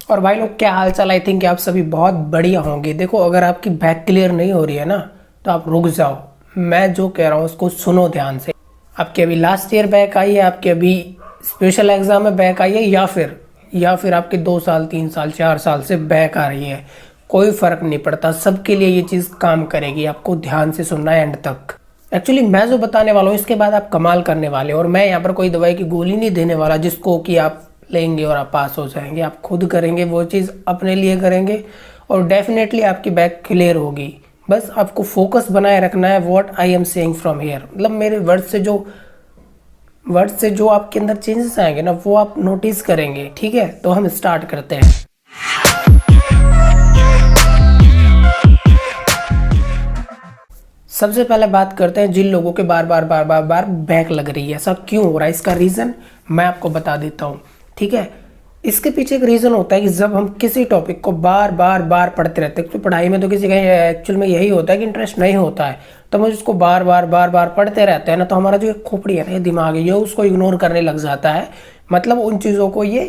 और भाई लोग क्या हाल चाल। आई थिंक आप सभी बहुत बढ़िया होंगे। देखो, अगर आपकी बैक क्लियर नहीं हो रही है ना, तो आप रुक जाओ। मैं जो कह रहा हूँ उसको सुनो ध्यान से। आपकी अभी लास्ट ईयर बैक आई है, आपके अभी स्पेशल एग्जाम में बैक आई है, या फिर आपके 2 साल 3 साल 4 साल से बैक आ रही है, कोई फर्क नहीं पड़ता। सबके लिए ये चीज़ काम करेगी। आपको ध्यान से सुनना है एंड तक। एक्चुअली मैं जो बताने वाला हूँ इसके बाद आप कमाल करने वाले हो। और मैं यहाँ पर कोई दवाई की गोली नहीं देने वाला जिसको कि आप लेंगे और आप पास हो जाएंगे। आप खुद करेंगे, वो चीज़ अपने लिए करेंगे और डेफिनेटली आपकी बैक क्लियर होगी। बस आपको फोकस बनाए रखना है। What I am saying from here, मतलब मेरे वर्ड से जो आपके अंदर चेंजेस आएंगे ना, वो आप नोटिस करेंगे। ठीक है, तो हम स्टार्ट करते हैं। सबसे पहले बात करते हैं जिन लोगों के बार बार बैक लग रही है। ऐसा क्यों हो रहा है, इसका रीज़न मैं आपको बता देता हूँ। ठीक है, इसके पीछे एक रीज़न होता है कि जब हम किसी टॉपिक को बार बार पढ़ते रहते हैं, तो पढ़ाई में तो किसी का एक्चुअल में यही होता है कि इंटरेस्ट नहीं होता है, तो हम उसको बार बार पढ़ते रहते हैं ना, तो हमारा जो खोपड़ी है ना, ये दिमाग है, ये उसको इग्नोर करने लग जाता है। मतलब उन चीज़ों को ये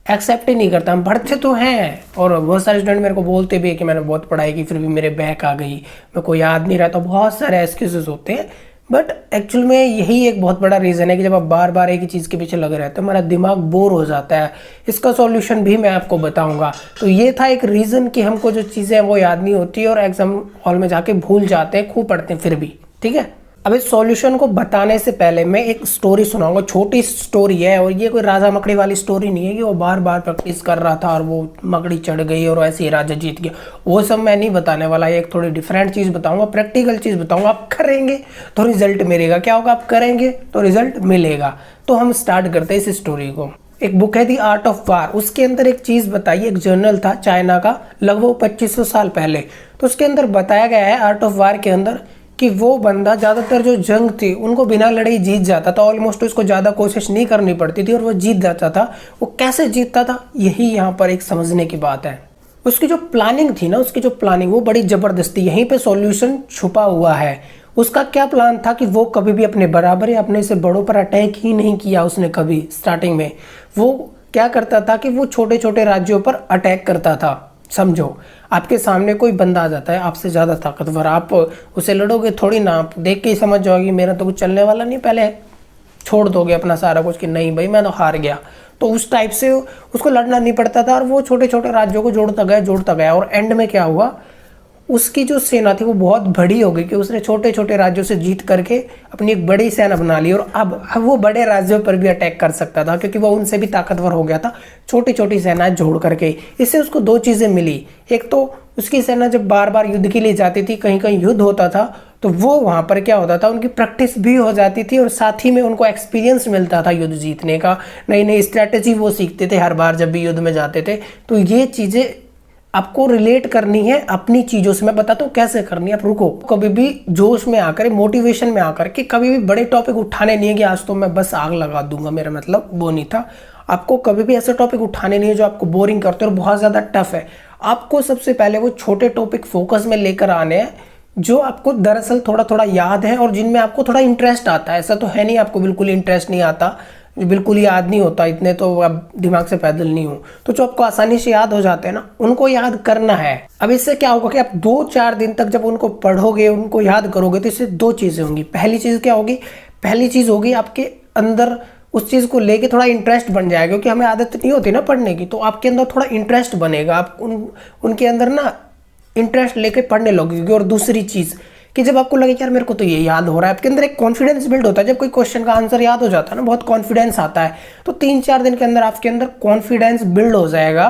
एक्सेप्ट ही नहीं करता। हम पढ़ते तो हैं, और बहुत सारे स्टूडेंट मेरे को बोलते भी है कि मैंने बहुत पढ़ाई की फिर भी मेरे बैक आ गई, मेरे को याद नहीं रहता। बहुत सारे एक्सक्यूजेस होते हैं, बट एक्चुअल में यही एक बहुत बड़ा रीज़न है कि जब आप बार बार एक ही चीज़ के पीछे लगे रहते हो, हमारा दिमाग बोर हो जाता है। इसका सॉल्यूशन भी मैं आपको बताऊंगा। तो ये था एक रीज़न कि हमको जो चीज़ें हैं वो याद नहीं होती और एग्जाम हॉल में जाके भूल जाते हैं, खूब पढ़ते हैं फिर भी। ठीक है, अब इस सॉल्यूशन को बताने से पहले मैं एक स्टोरी सुनाऊंगा। छोटी स्टोरी है, और ये कोई राजा मकड़ी वाली स्टोरी नहीं है कि वो बार बार प्रैक्टिस कर रहा था और वो मकड़ी चढ़ गई और ऐसे ही राजा जीत गया। वो सब मैं नहीं बताने वाला। एक थोड़ी डिफरेंट चीज़ बताऊंगा, प्रैक्टिकल चीज़ बताऊंगा। आप करेंगे तो रिजल्ट मिलेगा। क्या होगा, आप करेंगे तो रिजल्ट मिलेगा। तो हम स्टार्ट करते हैं इस स्टोरी को। एक बुक है दी आर्ट ऑफ वार, उसके अंदर एक चीज़ बताई। एक जर्नल था चाइना का, लगभग 2500 साल पहले। तो उसके अंदर बताया गया है आर्ट ऑफ वार के अंदर कि वो बंदा ज़्यादातर जो जंग थी उनको बिना लड़े ही जीत जाता था। ऑलमोस्ट उसको ज़्यादा कोशिश नहीं करनी पड़ती थी और वो जीत जाता था। वो कैसे जीतता था, यही यहाँ पर एक समझने की बात है। उसकी जो प्लानिंग थी ना, उसकी जो प्लानिंग वो बड़ी ज़बरदस्त थी। यहीं पे सॉल्यूशन छुपा हुआ है। उसका क्या प्लान था कि वो कभी भी अपने बराबर या अपने से बड़ों पर अटैक ही नहीं किया उसने कभी। स्टार्टिंग में वो क्या करता था कि वो छोटे छोटे राज्यों पर अटैक करता था। समझो, आपके सामने कोई बंदा आ जाता है आपसे ज़्यादा ताकतवर, आप उसे लड़ोगे थोड़ी ना, आप देख के ही समझ जाओगे मेरा तो कुछ चलने वाला नहीं, पहले छोड़ दोगे अपना सारा कुछ कि नहीं भाई मैं तो हार गया। तो उस टाइप से उसको लड़ना नहीं पड़ता था और वो छोटे छोटे राज्यों को जोड़ता गया और एंड में क्या हुआ, उसकी जो सेना थी वो बहुत बड़ी हो गई कि उसने छोटे छोटे राज्यों से जीत करके अपनी एक बड़ी सेना बना ली। और अब वो बड़े राज्यों पर भी अटैक कर सकता था क्योंकि वो उनसे भी ताकतवर हो गया था, छोटी छोटी सेनाएं जोड़ करके। इससे उसको दो चीज़ें मिली। एक तो उसकी सेना जब बार बार युद्ध के लिए जाती थी, कहीं कहीं युद्ध होता था, तो वो वहाँ पर क्या होता था, उनकी प्रैक्टिस भी हो जाती थी और साथ ही में उनको एक्सपीरियंस मिलता था युद्ध जीतने का। नई नई स्ट्रैटेजी वो सीखते थे हर बार जब भी युद्ध में जाते थे। तो ये चीज़ें आपको रिलेट करनी है अपनी चीज़ों से। मैं बताता हूँ कैसे करनी है। आप रुको, कभी भी जोश में आकर, मोटिवेशन में आकर के कभी भी बड़े टॉपिक उठाने नहीं है कि आज तो मैं बस आग लगा दूंगा, मेरा मतलब वो नहीं था। आपको कभी भी ऐसे टॉपिक उठाने नहीं है जो आपको बोरिंग करते और बहुत ज़्यादा टफ है। आपको सबसे पहले वो छोटे टॉपिक फोकस में लेकर आने हैं जो आपको दरअसल थोड़ा थोड़ा याद है और जिनमें आपको थोड़ा इंटरेस्ट आता है। ऐसा तो है नहीं आपको बिल्कुल इंटरेस्ट नहीं आता, बिल्कुल याद नहीं होता, इतने तो अब दिमाग से पैदल नहीं हो। तो जो आपको आसानी से याद हो जाते हैं ना, उनको याद करना है। अब इससे क्या होगा कि आप 2-4 दिन तक जब उनको पढ़ोगे, उनको याद करोगे, तो इससे दो चीज़ें होंगी। पहली चीज़ क्या होगी, पहली चीज़ होगी आपके अंदर उस चीज़ को लेके थोड़ा इंटरेस्ट बन जाएगा, क्योंकि हमें आदत नहीं होती ना पढ़ने की, तो आपके अंदर थोड़ा इंटरेस्ट बनेगा। आप उनके अंदर ना इंटरेस्ट लेके पढ़ने लगोगे। और दूसरी चीज़ कि जब आपको लगे यार मेरे को तो ये याद हो रहा है, आपके अंदर एक कॉन्फिडेंस बिल्ड होता है। जब कोई क्वेश्चन का आंसर याद हो जाता है ना, बहुत कॉन्फिडेंस आता है। तो 3-4 दिन के अंदर आपके अंदर कॉन्फिडेंस बिल्ड हो जाएगा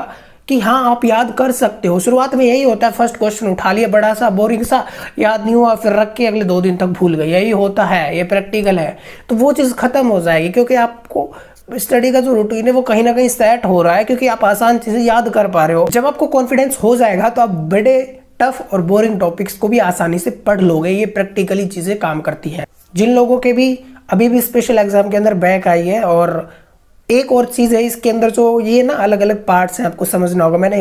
कि हाँ आप याद कर सकते हो। शुरुआत में यही होता है, फर्स्ट क्वेश्चन उठा लिया बड़ा सा बोरिंग सा, याद नहीं हुआ, फिर रख के अगले 2 दिन तक भूल गए। यही होता है, ये प्रैक्टिकल है। तो वो चीज़ खत्म हो जाएगी क्योंकि आपको स्टडी का जो रूटीन है वो कहीं ना कहीं सेट हो रहा है, क्योंकि आप आसान चीज़ें याद कर पा रहे हो। जब आपको कॉन्फिडेंस हो जाएगा तो आप बड़े टफ और बोरिंग टॉपिक्स को भी आसानी से पढ़ लोगे। ये प्रैक्टिकली चीज़ें काम करती हैं। जिन लोगों के भी अभी भी स्पेशल एग्जाम के अंदर बैक आई है, और एक और चीज़ है इसके अंदर, जो ये ना अलग अलग पार्ट्स हैं, आपको समझना होगा। मैंने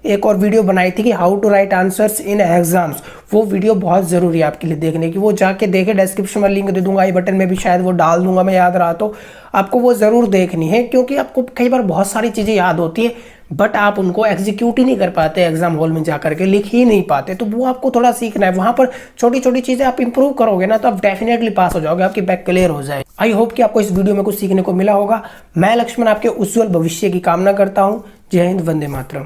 एक और वीडियो बनाई थी कि how to write answers in exams. वो वीडियो बहुत ज़रूरी है आपके लिए देखने की, वो जाके देखे। डिस्क्रिप्शन में लिंक दे दूंगा, आई बटन में भी शायद वो डाल दूंगा, मैं याद रहा तो। आपको वो ज़रूर देखनी है, क्योंकि आपको कई बार बहुत सारी चीज़ें याद होती है बट आप उनको एग्जीक्यूट ही नहीं कर पाते, एग्जाम हॉल में जाकर के लिख ही नहीं पाते। तो वो आपको थोड़ा सीखना है, वहां पर छोटी छोटी चीजें आप इंप्रूव करोगे ना तो आप डेफिनेटली पास हो जाओगे, आपकी बैक क्लियर हो जाए। आई होप कि आपको इस वीडियो में कुछ सीखने को मिला होगा। मैं लक्ष्मण आपके उज्जवल भविष्य की कामना करता हूँ। जय हिंद, वंदे मातरम।